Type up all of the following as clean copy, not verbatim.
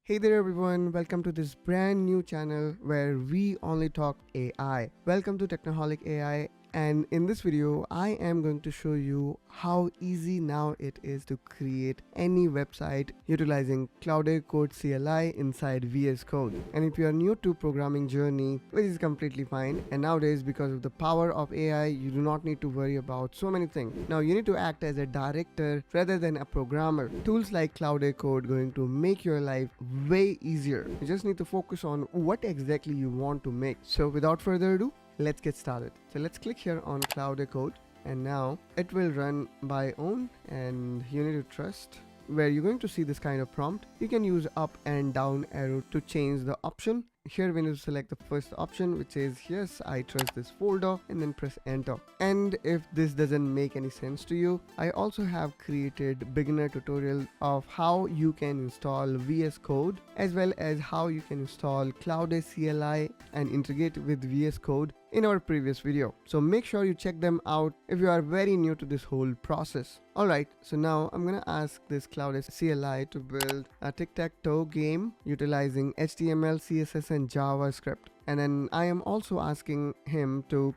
Hey there everyone, welcome to this brand new channel where we only talk AI. Welcome to Technoholic AI, and in this video I am going to show you how easy now it is to create any website utilizing Claude Code CLI inside VScode. And if you are new to programming journey, which is completely fine, and nowadays because of the power of AI you do not need to worry about so many things. Now you need to act as a director rather than a programmer. Tools like Claude Code going to make your life way easier. You just need to focus on what exactly you want to make. So without further ado, let's get started. So let's click here on Claude Code, and now it will run by own, and you need to trust where you're going to see this kind of prompt. You can use up and down arrow to change the option. Here we need to select the first option, which is yes, I trust this folder, and then press enter. And if this doesn't make any sense to you, I also have created beginner tutorial of how you can install VS Code as well as how you can install Claude CLI and integrate with VS Code in our previous video. So make sure you check them out if you are very new to this whole process. Alright, so now I'm gonna ask this Claude CLI to build a Tic Tac Toe game utilizing HTML, CSS and JavaScript. And then I am also asking him to,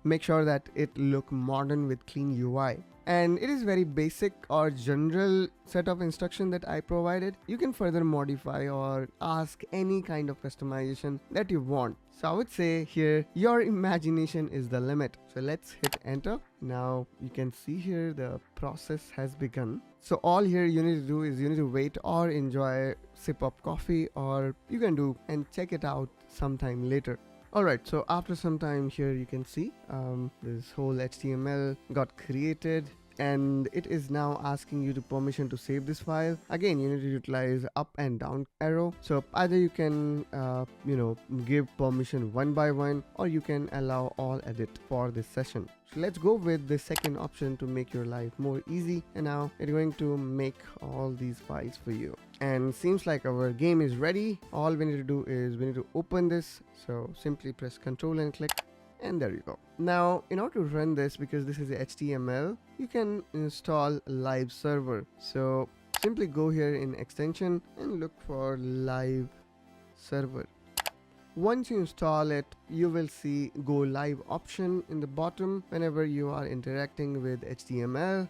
make sure that it look modern with clean UI. And it is very basic or general set of instruction that I provided. You can further modify or ask any kind of customization that you want. So I would say here, your imagination is the limit. So let's hit enter. Now you can see here the process has begun. So all here you need to do is you need to wait or enjoy sip of coffee, or you can do and check it out sometime later. Alright, so after some time here you can see this whole HTML got created, and it is now asking you the permission to save this file. Again, you need to utilize up and down arrow. So either you can give permission one by one, or you can allow all edit for this session. So let's go with the second option to make your life more easy, and now it's going to make all these files for you. And seems like our game is ready. All we need to do is we need to open this. So simply press Ctrl and click, and there you go. Now in order to run this, because this is HTML, you can install live server. So simply go here in extension and look for live server. Once you install it, you will see go live option in the bottom whenever you are interacting with HTML.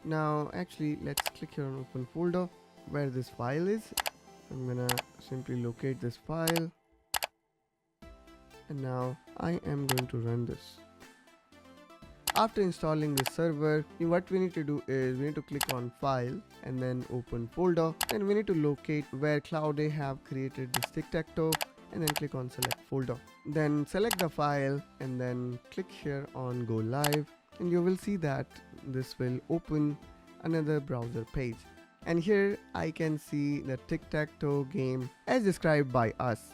Now actually let's click here on open folder where this file is. I'm gonna simply locate this file, and now I am going to run this. After installing this server, what we need to do is we need to click on file and then open folder, and we need to locate where Claude have created this tic tac toe, and then click on select folder. Then select the file and then click here on go live, and you will see that this will open another browser page. And here I can see the Tic Tac Toe game as described by us.